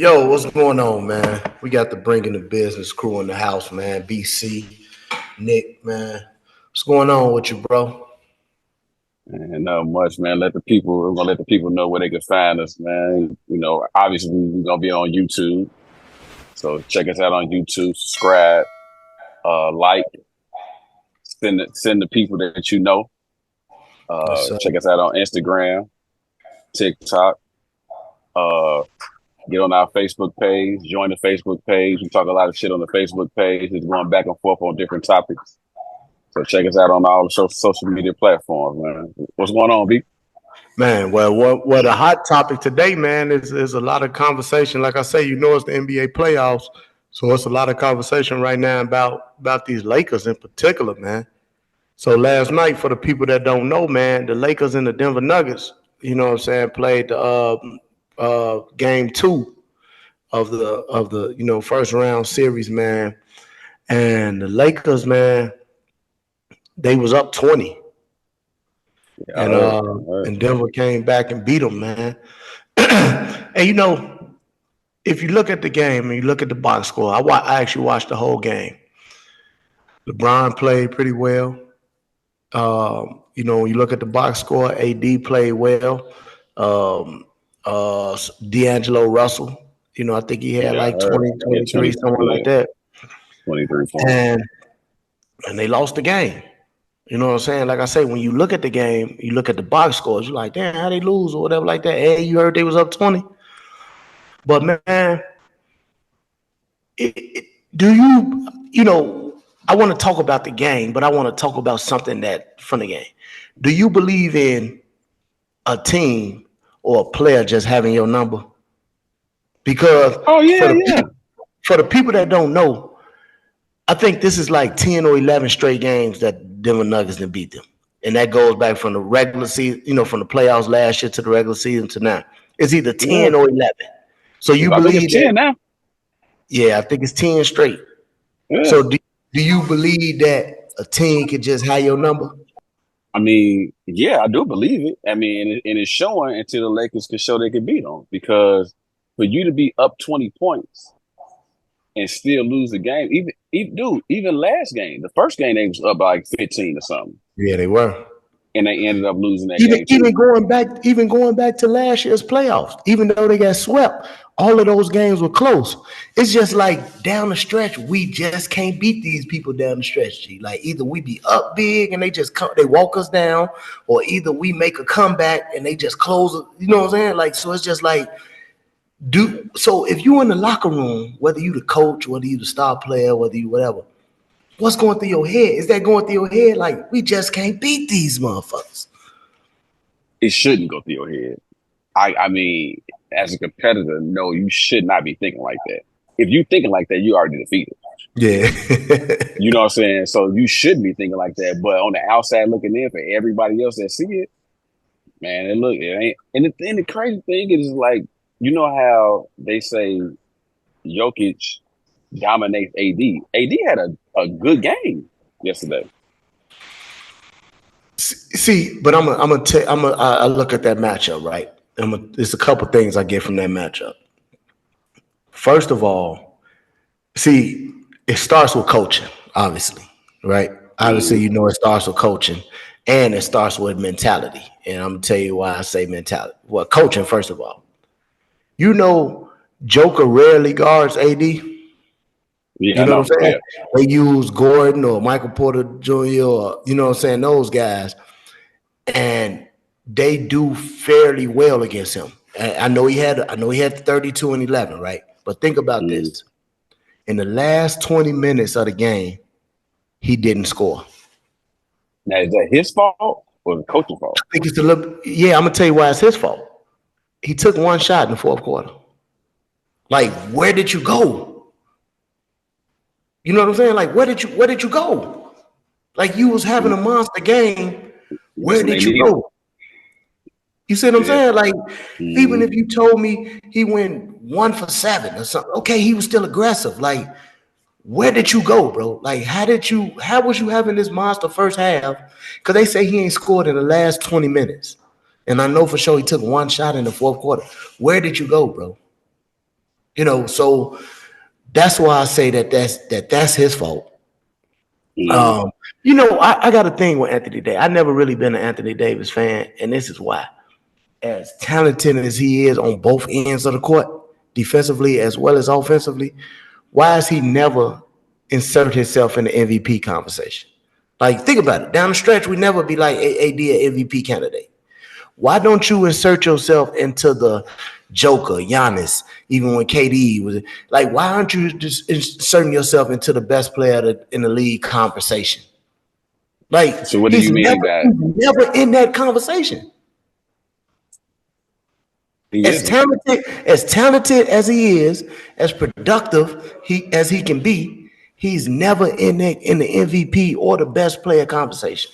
Yo, what's going on, man? We got the Bringing the Business crew in the house, man. BC, Nick, man. What's going on with you, bro? And not much, man. We're gonna let the people know where they can find us, man. Obviously we're gonna be on YouTube. So check us out on YouTube, subscribe, like, send the people that you know. Yes, sir. Check us out on Instagram, TikTok, uh, get on our Facebook page, join the Facebook page. We talk a lot of shit on the Facebook page. It's going back and forth on different topics. So check us out on all the social media platforms, man. What's going on, B? Man, well, what a hot topic today, man, is a lot of conversation. Like I say, it's the NBA playoffs. So it's a lot of conversation right now about these Lakers in particular, man. So last night, for the people that don't know, man, the Lakers and the Denver Nuggets, played the game two of the first round series, man. And the Lakers, man, they was up 20. Yeah, I And heard. uh I heard. and Denver came back and beat them, man. And if you look at the game and you look at the box score, I actually watched the whole game. LeBron played pretty well. When you look at the box score, AD played well. Um, D'Angelo Russell, I think he had Yeah, I like heard. 20, Yeah, 23, 20. something Yeah, like that. 23 points. And they lost the game. You know what I'm saying? Like I say, when you look at the game, you look at the box scores, you're like, damn, how they lose or whatever like that. Hey, you heard they was up 20. But man, do I want to talk about the game, but I want to talk about something that from the game. Do you believe in a team or a player just having your number? Because Oh for yeah, the yeah. people, for the people that don't know, I think this is like 10 or 11 straight games that Denver Nuggets didn't beat them. And that goes back from the regular season, from the playoffs last year to the regular season to now. It's either Yeah. 10 or 11. So you I think it's believe that? 10 now. Yeah, I think it's 10 straight. Yeah. So do you believe that a team could just have your number? I mean, yeah, I do believe it. I mean, and it's showing until the Lakers can show they can beat them. Because for you to be up 20 points and still lose the game, even last game, the first game they was up by like 15 or something. Yeah, they were. And they ended up losing that Even game even too. going back to last year's playoffs, even though they got swept, all of those games were close. It's just like down the stretch, we just can't beat these people down the stretch. G. Like either we be up big and they walk us down, or either we make a comeback and they just close it. You know what I'm saying? Like so, it's just like so if you in the locker room, whether you the coach, whether you the star player, whether you whatever, what's going through your head? Is that going through your head like we just can't beat these motherfuckers? It shouldn't go through your head. I mean, as a competitor, no, you should not be thinking like that. If you thinking like that, you already defeated. Yeah. You know what I'm saying? So you should be thinking like that. But on the outside looking in for everybody else that see it, man, it ain't. And the crazy thing is like, you know how they say Jokic dominates AD. AD had a good game yesterday. See, but I look at that matchup, right? There's a couple things I get from that matchup. First of all, see, it starts with coaching, obviously, right? Obviously, Mm, it starts with coaching and it starts with mentality. And I'm gonna tell you why I say mentality. Well, coaching, first of all. You know, Joker rarely guards AD. yeah, You I know know. what I'm saying? Yeah. They use Gordon or Michael Porter Jr. or those guys, and they do fairly well against him. I know he had 32 and 11, right? But think about Mm. this. In the last 20 minutes of the game, he didn't score. Now is that his fault or the coach's fault? I think it's a little yeah, I'm gonna tell you why it's his fault. He took one shot in the fourth quarter. Like, where did you go? You know what I'm saying? Like, where did you go? Like you was having a monster game. That's Where when they did you need him. go? You see what I'm Yeah. saying? Like, even Mm. if you told me he went 1 for 7 or something, okay, he was still aggressive. Like, where did you go, bro? Like, how was you having this monster first half? Because they say he ain't scored in the last 20 minutes. And I know for sure he took one shot in the fourth quarter. Where did you go, bro? So that's why I say that's his fault. Mm. I got a thing with Anthony Davis. I never really been an Anthony Davis fan, and this is why. As talented as he is on both ends of the court, defensively as well as offensively, why has he never inserted himself in the MVP conversation? Like, think about it. Down the stretch, we never be like AD an MVP candidate. Why don't you insert yourself into the Joker, Giannis, even when KD was like, why aren't you just inserting yourself into the best player in the league conversation? Like, So what do you mean by never in that conversation. As talented as he is, as productive as he can be, he's never in the MVP or the best player conversation.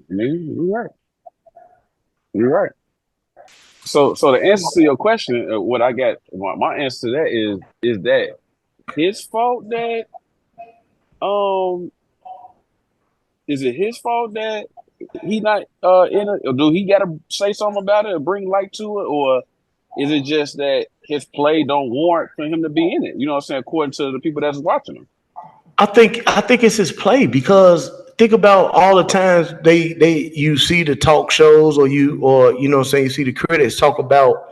You're right. You're right. So the answer to your question, what I got, my answer to that is that his fault that is it his fault that he not in it? Or do he got to say something about it or bring light to it, or is it just that his play don't warrant for him to be in it? You know what I'm saying? According to the people that's watching him, I think it's his play, because think about all the times you see the talk shows or you know what I'm saying, you see the critics talk about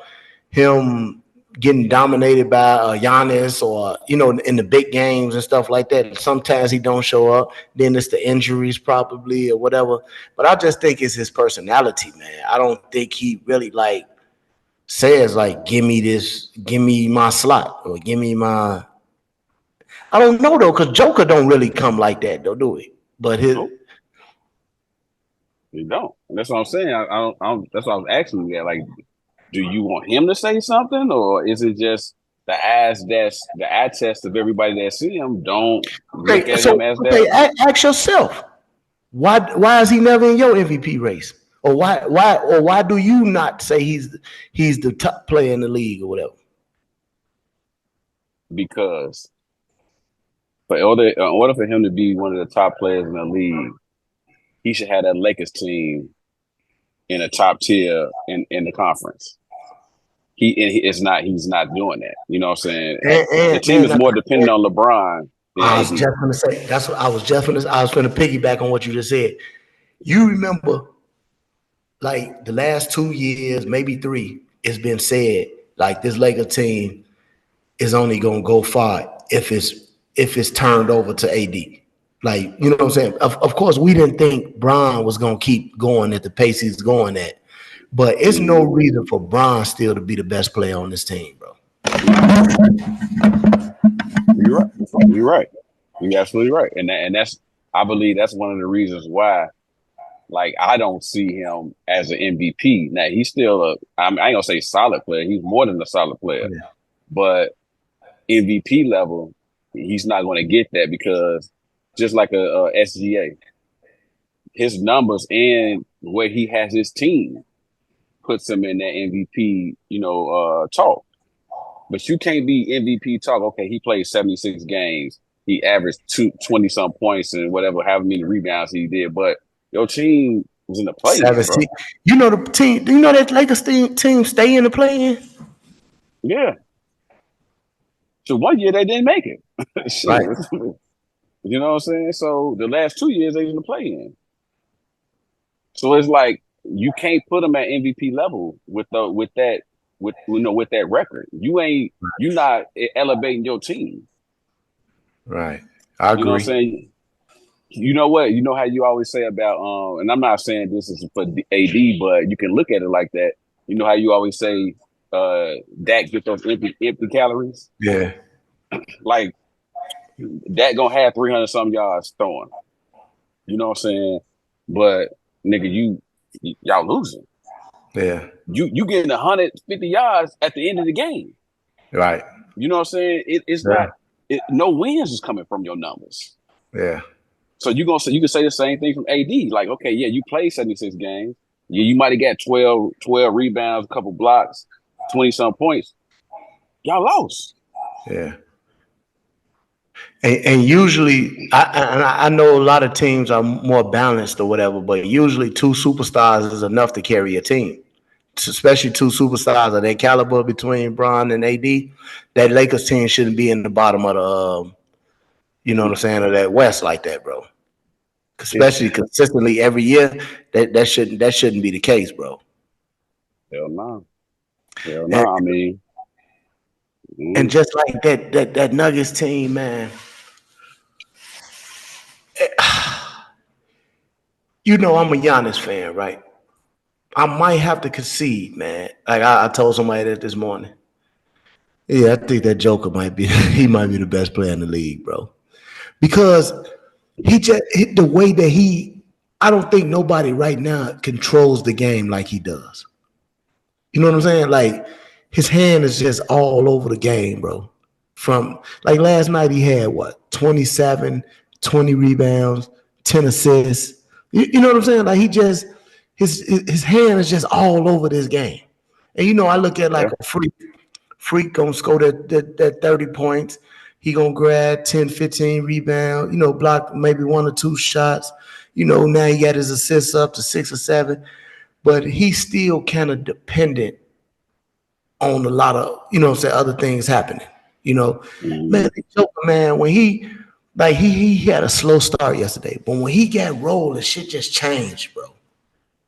him getting dominated by Giannis, or in the big games and stuff like that. Sometimes he don't show up. Then it's the injuries probably or whatever. But I just think it's his personality, man. I don't think he really like says like, give me my slot, or give me my. I don't know though, because Joker don't really come like that though, do he? But he don't. And that's what I'm saying. I don't. That's what I was asking you. Like, do you want him to say something, or is it just the eye test of everybody that see him don't look at him as that? Ask yourself, why is he never in your MVP race? Or why do you not say he's the top player in the league or whatever? Because in order for him to be one of the top players in the league, he should have that Lakers team in a top tier in the conference. He's not doing that. You know what I'm saying? The team is more dependent on LeBron. I was just gonna say that's what I was going to piggyback on what you just said. You remember, like, the last 2 years, maybe 3, it's been said like this Lakers team is only gonna go far if it's turned over to AD. Like, you know what I'm saying? Of course, we didn't think Bron was gonna keep going at the pace he's going at. But it's no reason for Bron still to be the best player on this team, bro. You're right. You're right. You're absolutely right. And that's, I believe that's one of the reasons why, like, I don't see him as an MVP. Now, he's still I ain't gonna say solid player. He's more than a solid player. Yeah. But MVP level, he's not going to get that, because just like a SGA, his numbers and where he has his team puts him in that MVP, talk. But you can't be MVP talk. Okay, he played 76 games. He averaged 20-some points and however many rebounds he did. But your team was in the play-in, bro. You know the team. Do you know that Lakers team stay in the play-in? Yeah. So 1 year they didn't make it. Right. You know what I'm saying? So the last 2 years they was in the play-in. So it's like, you can't put them at MVP level with that record. You're not elevating your team. Right. I agree. You know what I'm saying? You know what? You know how you always say about and I'm not saying this is for AD, but you can look at it like that. You know how you always say Dak get those empty calories? Yeah. Like, Dak gonna have 300 some yards throwing. You know what I'm saying? But nigga, y'all losing. Yeah. You getting 150 yards at the end of the game. Right. You know what I'm saying? It's not no wins is coming from your numbers. Yeah. So you can say the same thing from AD. Like, okay, yeah, you played 76 games. Yeah, you might have got 12 rebounds, a couple blocks, 20-some points. Y'all lost. Yeah. And usually, I know a lot of teams are more balanced or whatever, but usually 2 superstars is enough to carry a team. especially two superstars of that caliber between Bron and AD, that Lakers team shouldn't be in the bottom of the, you know what I'm saying, of that West like that, bro. Especially consistently every year, that shouldn't be the case, bro. Hell no. Hell And, no. I mean, and just like that Nuggets team, man. You know I'm a Giannis fan, right? I might have to concede, man. Like I told somebody that this morning. Yeah, I think that Joker might be he might be the best player in the league, bro. Because he just the way that I don't think nobody right now controls the game like he does. You know what I'm saying? Like his hand is just all over the game, bro. From like last night he had what 27, 20 rebounds, 10 assists. You know what I'm saying? Like he just his hand is just all over this game. And you know, I look at like a freak gonna score that 30 points. He gonna grab 10, 15 rebounds, you know, block maybe one or two shots. You know, now he got his assists up to 6 or 7, but he's still kind of dependent on a lot of, you know what I'm saying, other things happening. You know, man, Joker, man, when he had a slow start yesterday, but when he got rolling, shit just changed, bro.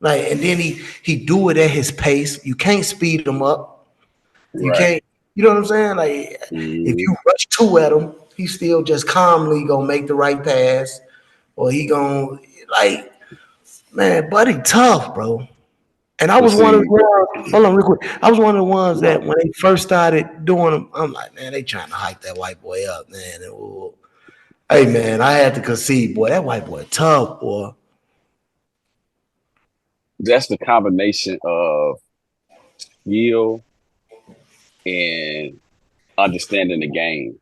Like, and then he do it at his pace. You can't speed him up. You can't, you know what I'm saying? Like, if you rush two at him, he still just calmly gonna make the right pass, or he gonna like, man, Buddy tough, bro. And I was one of the ones, hold on real quick. I was one of the ones that when they first started doing them, I'm like, man, they trying to hype that white boy up, man. And, hey, man, I had to concede, boy. That white boy tough, boy. That's the combination of skill and understanding the game.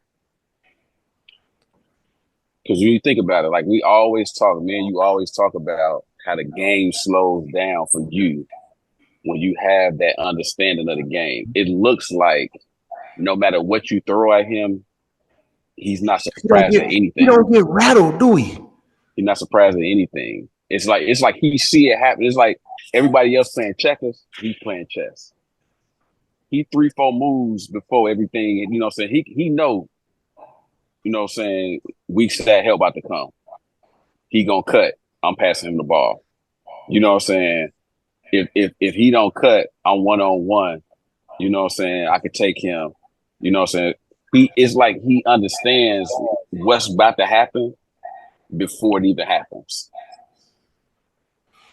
Because when you think about it, like we always talk, man, you always talk about how the game slows down for you when you have that understanding of the game. It looks like no matter what you throw at him, he's not surprised at anything. He don't get rattled, do he? He's not surprised at anything. It's like he see it happen. It's like everybody else playing checkers, he's playing chess. He 3-4 moves before everything, you know what I'm saying? He know, you know what I'm saying, weak stat help about to come. He gonna cut. I'm passing him the ball. You know what I'm saying? If he don't cut, I'm one-on-one. You know what I'm saying? I could take him. You know what I'm saying? It's like he understands what's about to happen before it even happens.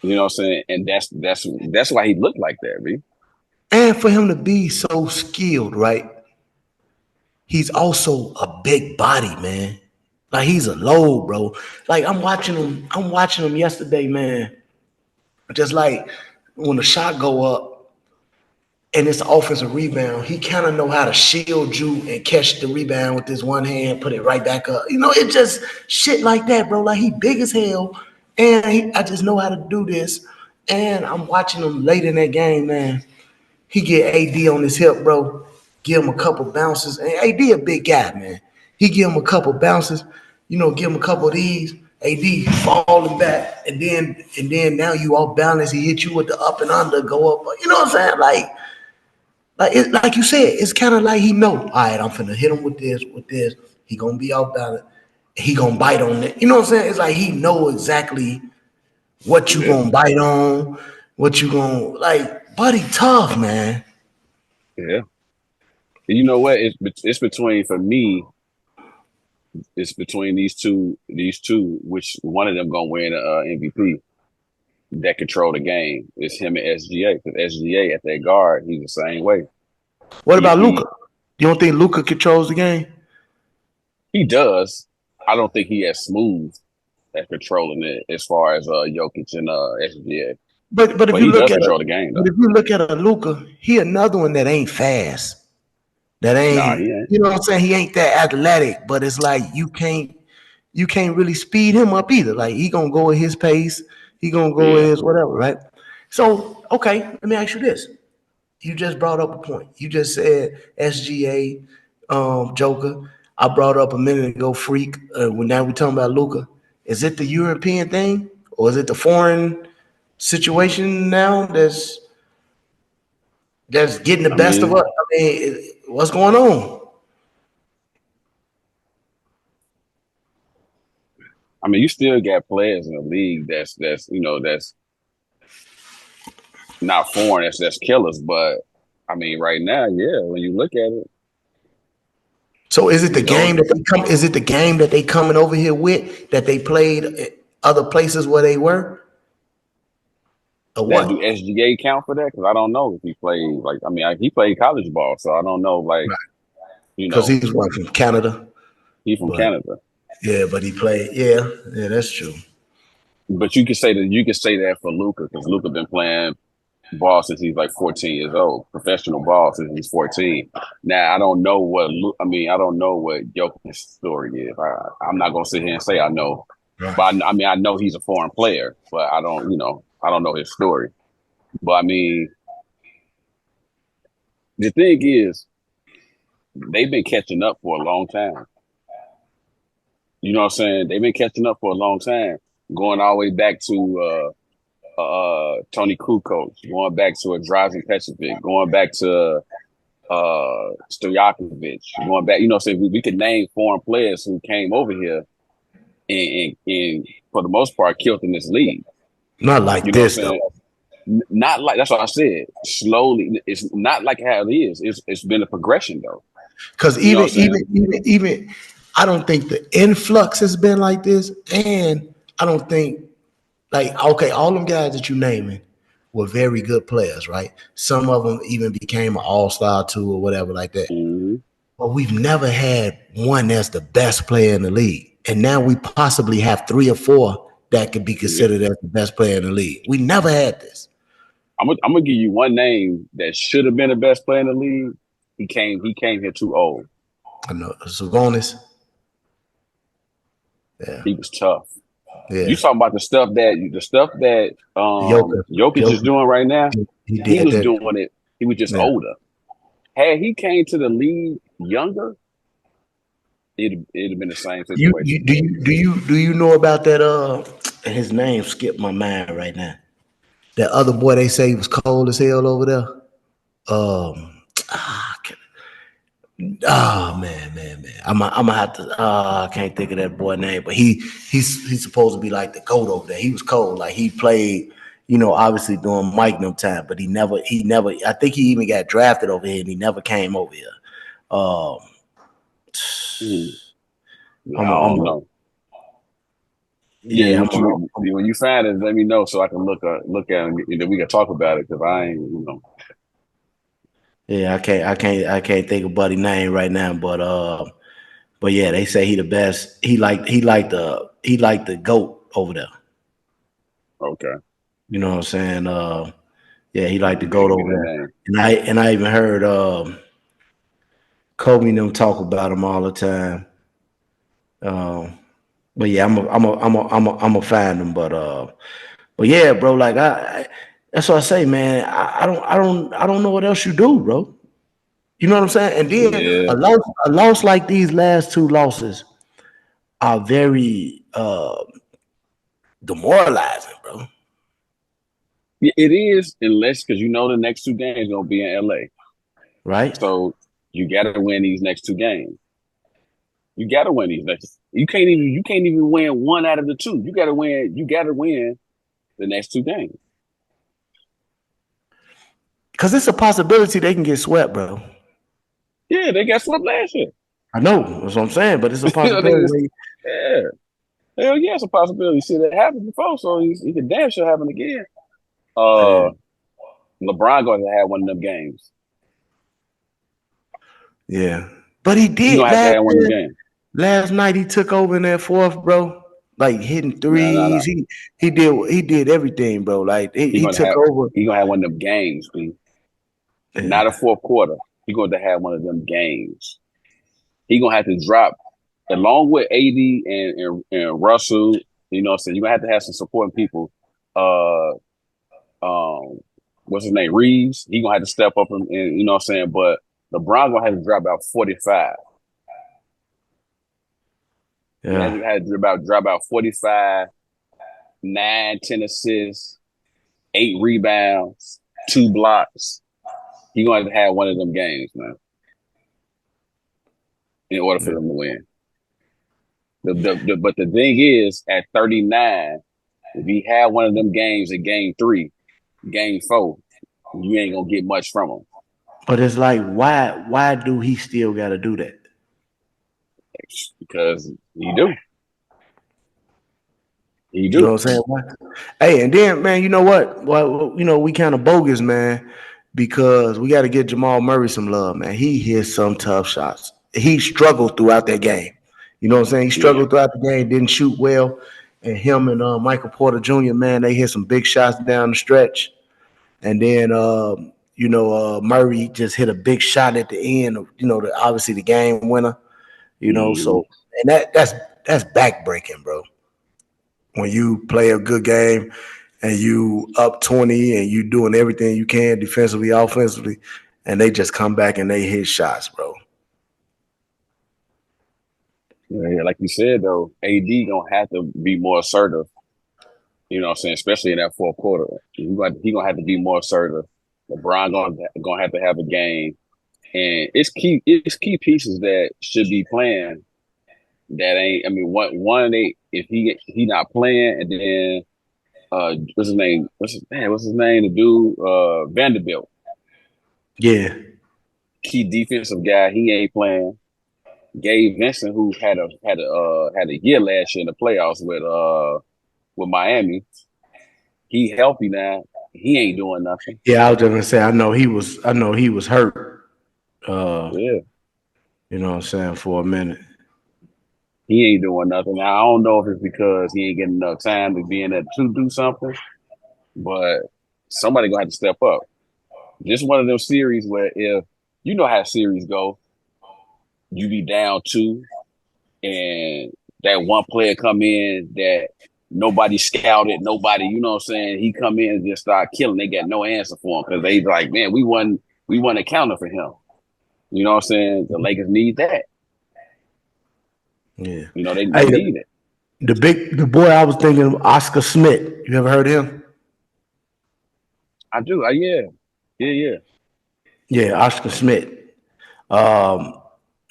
You know what I'm saying? And that's why he looked like that, man. And for him to be so skilled, right? He's also a big body, man. Like he's a load, bro. Like I'm watching him yesterday, man. Just like when the shot go up and it's an offensive rebound, he kind of know how to shield you and catch the rebound with his one hand, put it right back up. You know, it just shit like that, bro. Like he big as hell, and I just know how to do this. And I'm watching him late in that game, man. He get AD on his hip, bro. Give him a couple bounces. And AD a big guy, man. He give him a couple bounces, you know, give him a couple of these. AD falling back, and then now you off balance. He hit you with the up and under, go up. You know what I'm saying? Like you said, it's kind of like he know. All right, I'm finna hit him with this. He gonna be off balance. He gonna bite on it. You know what I'm saying? It's like he know exactly what you gonna bite on, what you gonna like. Buddy tough, man. Yeah. You know what? It's between, for me, it's between these two, which one of them gonna win MVP that control the game. It's him and SGA. Because SGA at that guard, he's the same way. What about Luka? You don't think Luka controls the game? He does. I don't think he as smooth at controlling it as far as Jokic and SGA. But if you look at control the game, though. But if you look at a Luka, he another one that ain't fast. That ain't, he ain't. You know what I'm saying? He ain't that athletic, but it's like you can't really speed him up either. Like he gonna go at his pace, he gonna go at his whatever, right? So okay, let me ask you this. You just brought up a point. You just said SGA, Joker. I brought up a minute ago, Freak. When now we're talking about Luka. Is it the European thing or is it the foreign situation now? that's getting the I best of mean, us. I mean, what's going on? you still got players in the league that's that's not foreign, that's killers. But I mean, right now, yeah, when you look at it, So is it the you know game that they come? Is it the game that they coming over here with that they played at other places where they were, or that do what? SGA count for that? Because I don't know if he played like he played college ball, so I don't know like Right. you Because know he's one from Canada, he from but Canada. yeah, but he played. Yeah, yeah, that's true. But you could say that for Luka because Luka been playing ball since he's like 14 years old, professional ball since he's 14. Now I don't know I don't know what Jokic's story is. I'm not gonna sit here and say I know, Right. but I know he's a foreign player, but I don't know his story. But I mean, the thing is, they've been catching up for a long time. You know what I'm saying? They've been catching up for a long time, going all the way back to Tony Kukoc, going back to a Drazen Petrovic, going back to Stojakovic, going back. You know, what I'm saying we could name foreign players who came over here and for the most part killed in this league. Not like You know what this I'm though. saying? Not like that's what I said. Slowly, it's not like how it is. It's been a progression though. Because You know what I'm even, I don't think the influx has been like this, and I don't think like okay, all them guys that you naming were very good players, right? Some of them even became an all-star too or whatever like that. saying? But we've never had one that's the best player in the league, and now we possibly have three or four that could be Hmm. considered as the best player in the league. We never had this. I'm gonna give you one name that should have been the best player in the league. He came here too old. I know Savonis. Yeah, He was tough. You yeah. talking about the stuff that Joker, Jokic is Joker, doing right now? he He did was that. doing it. He was just Yeah. older. Had he came to the league younger, it'd have been the same You situation. do you know about that? His name skipped my mind right now. That other boy they say was cold as hell over there. Um, ah, man. I'm gonna have to. I can't think of that boy name, but he's supposed to be like the goat over there. He was cold. Like he played, obviously during Mike no time, but he never. I think he even got drafted over here, and he never came over here. Um, Mhm. Yeah, I'm I a, I'm don't a, know. Yeah, yeah, when you find it, let me know so I can look at it and then we can talk about it because I ain't. yeah. I can't think of Buddy name right now, but yeah, they say he the best. He like the goat over there. Okay, You know what I'm saying? Yeah, he like the yeah, goat give me over that there. name. And I even heard Kobe and them talk about him all the time. But yeah, I'm a find him. But yeah, bro, like that's what I say, man. I don't know what else you do, bro. You know what I'm saying? And then Yeah, a loss like these last two losses are very demoralizing, bro. yeah, it is unless because the next two games gonna be in LA, Right? so you got to win these next two games. You got to win these next. You can't even win one out of the two. You got to win. You got to win the next two games. Because it's a possibility they can get swept, bro. Yeah, they got swept last year. I know that's what I'm saying, but it's a possibility. Yeah, hell yeah, it's a possibility. See, that happened before, so he can damn sure happen again. Yeah, Uh, LeBron going to have one of them games. yeah. But he He did gonna have to last have one of them year. games. Last night he took over in that fourth, bro. Like hitting No, no, threes. no. He did everything, bro. Like he, He he gonna took have over. he gonna have one of them games, B. Not a Yeah. fourth quarter. He going to have one of them games. He gonna have to drop along with AD and Russell. You know what I'm saying? You're gonna have to have some supporting people. Uh what's his name? Reeves. He gonna have to step up and you know what I'm saying? But LeBron gonna have to drop out 45. He has Yeah. to have to drop out 45, 9, 10 assists, 8 rebounds, 2 blocks. He gonna have to have one of them games, man, in order for them to win. But the thing is, at 39, if he had one of them games in game 3, game 4, you ain't gonna get much from him. But it's like, why do he still got to do that? Because he do. He do. You know what I'm saying? Hey, and then, man, you know what? Well, you know, we kind of bogus, man, because we got to get Jamal Murray some love, man. He hit some tough shots. He struggled throughout that game. You know what I'm saying? He struggled throughout the game, didn't shoot well. And him and Michael Porter Jr., man, they hit some big shots down the stretch. And then, Murray just hit a big shot at the end of, obviously the game winner. So and that's backbreaking, bro. When you play a good game and you up 20 and you doing everything you can defensively, offensively, and they just come back and they hit shots, bro. Yeah, like you said, though, AD gonna have to be more assertive. You know what I'm saying? Especially in that fourth quarter. He gonna have to be more assertive. LeBron gonna have to have a game. And it's key pieces that should be playing that ain't. I mean, one if he not playing, and then what's his name? The dude Vanderbilt. Yeah, key defensive guy. He ain't playing. Gabe Vincent, who had a year last year in the playoffs with Miami, he healthy now. He ain't doing nothing. Yeah, I was just gonna say. I know he was hurt. Yeah. You know what I'm saying, for a minute. He ain't doing nothing. Now, I don't know if it's because he ain't getting enough time to be in there to do something, but somebody gonna have to step up. Just one of those series where if you know how series go, you be down 2, and that one player come in that nobody scouted, nobody, you know what I'm saying, he come in and just start killing. They got no answer for him because they like, man, we wasn't accounting for him. You know what I'm saying? The Lakers need that. Yeah. You know, they need it. The boy I was thinking of, Oscar Smith. You ever heard of him? I do. Yeah. Yeah, Oscar Smith.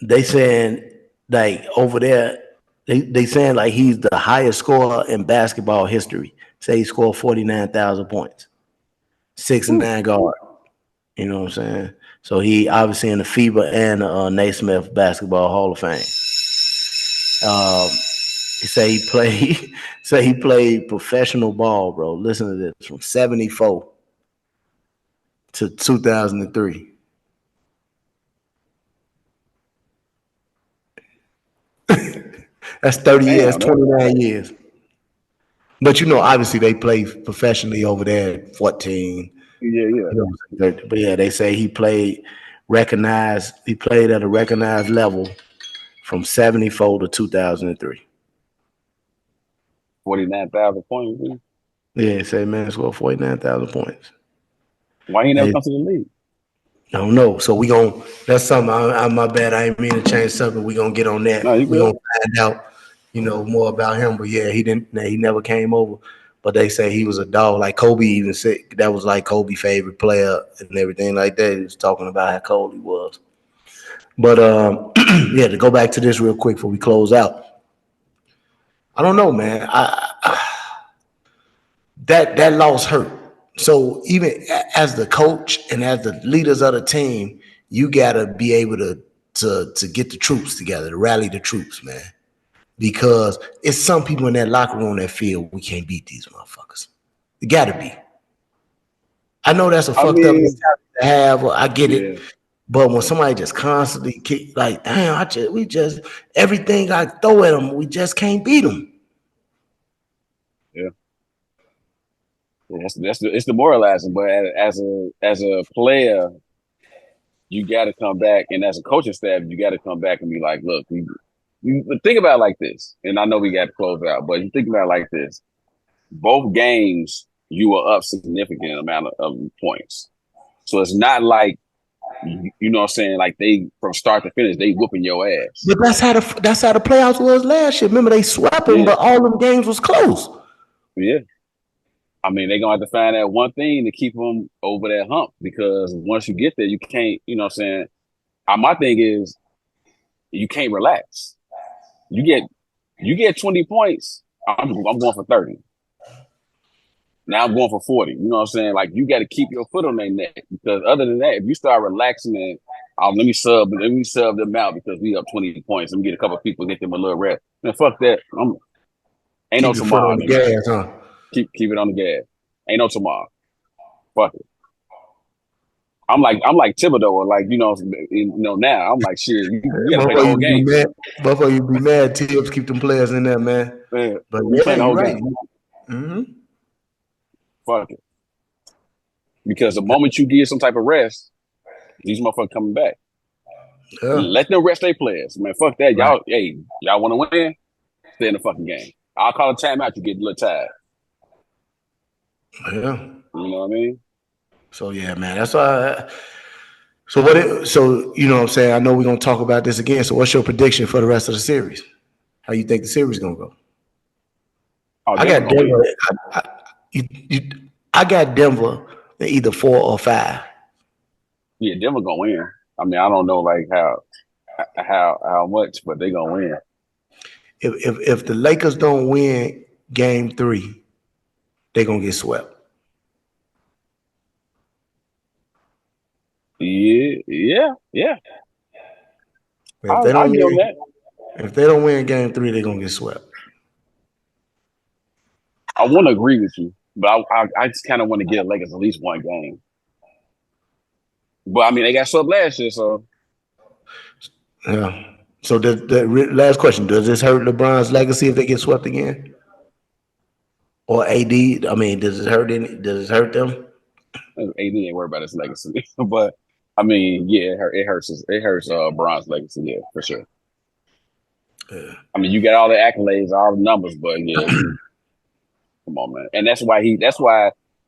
They saying like over there, they saying like he's the highest scorer in basketball history. Say he scored 49,000 points. 6'9" guard. You know what I'm saying? So he obviously in the FIBA and Naismith Basketball Hall of Fame. He say he played professional ball, bro. Listen to this, from 74 to 2003. That's 30 years, 29 years. But obviously they play professionally over there at 14. Yeah. But yeah, they say he played at a recognized level from 74 to 2003. 49,000 points. Man. Yeah, say man scored 49,000 points. Why he never come to the league? I don't know. So that's something. My bad. I ain't mean to change something. We gonna get on that. No, we gonna find out, more about him. But yeah, he never came over. But they say he was a dog. Like Kobe even said that was like Kobe's favorite player and everything like that. He was talking about how cold he was. But yeah, to go back to this real quick before we close out. I don't know, man. That loss hurt. So even as the coach and as the leaders of the team, you gotta be able to get the troops together, to rally the troops, man. Because it's some people in that locker room that feel we can't beat these motherfuckers. It gotta be. I know that's a fucked up mentality to have. I get it. But when somebody just constantly kick, like, damn, everything I throw at them, we just can't beat them. Yeah. It's demoralizing, but as a player, you got to come back, and as a coaching staff, you got to come back and be like, look, you think about it like this, and I know we got to close out, but you think about it like this: both games you were up significant amount of points, so it's not like you know what I'm saying, like they from start to finish they whooping your ass. But that's how the playoffs was last year. Remember they swept them, but all them games was close. Yeah. I mean, they're gonna have to find that one thing to keep them over that hump because once you get there, you can't. You know what I'm saying? My thing is you can't relax. You get 20 points. I'm going for 30. Now I'm going for 40. You know what I'm saying? Like you got to keep your foot on their neck because other than that, if you start relaxing and let me sub them out because we up 20 points. Let me get a couple of people, get them a little rest. Man, fuck that. Ain't no Keep your foot tomorrow, on the nigga. gas, huh? Keep it on the gas. Ain't no tomorrow. Fuck it. I'm like Thibodeau, or like now I'm like shit. You got to play the whole game. Before you be mad, Tibbs keep them players in there, man. But you play the whole game. Mm-hmm. Fuck it. Because the moment you give some type of rest, these motherfuckers coming back. Yeah. Let them rest their players, man. Fuck that, y'all. Hey, y'all want to win? Stay in the fucking game. I'll call a timeout. You get a little tired. Yeah. You know what I mean? So yeah, man. That's why. So you know what I'm saying? I know we're gonna talk about this again. So what's your prediction for the rest of the series? How you think the series gonna go? Oh, I got Denver. I got Denver in either 4 or 5. Yeah, Denver gonna win. I mean, I don't know like how much, but they gonna win. If the Lakers don't win Game 3, they're gonna get swept. Yeah. If they don't win Game 3, they're gonna get swept. I want to agree with you, but I just kind of want to give Lakers at least one game. But I mean, they got swept last year, so yeah. So the last question: does this hurt LeBron's legacy if they get swept again? Or AD? I mean, does it hurt them? AD ain't worried about his legacy, but I mean, yeah, it hurts. It hurts Bron's legacy, yeah, for sure. Yeah. I mean, you got all the accolades, all the numbers, but yeah, come on, man. And that's why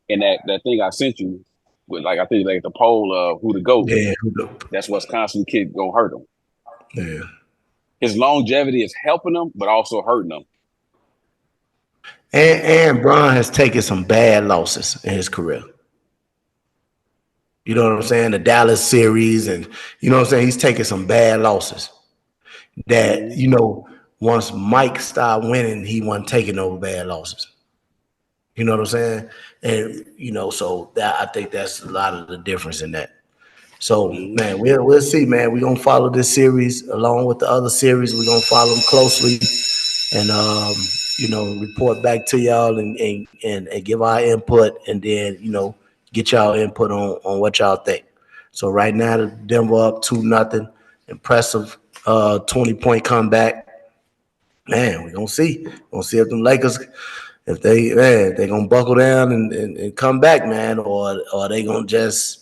in that thing I sent you with I think like the poll of who to go. Yeah, that's what's constantly gonna hurt him. Yeah. His longevity is helping him, but also hurting him. And Bron has taken some bad losses in his career. You know what I'm saying? The Dallas series, and you know what I'm saying? He's taken some bad losses. That, once Mike started winning, he wasn't taking those bad losses. You know what I'm saying? And, so that I think that's a lot of the difference in that. So, man, we'll see, man. We're going to follow this series along with the other series. We're going to follow them closely and, report back to y'all and give our input and then, get y'all input on what y'all think. So right now, Denver up 2-0. Impressive 20-point comeback. Man, we're going to see. We're going to see if them Lakers, if they're going to buckle down and come back, man, or are they going to just,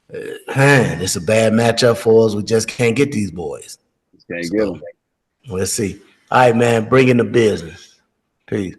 it's a bad matchup for us. We just can't get these boys. Can't get them. Let's see. All right, man, bring in the business. Peace.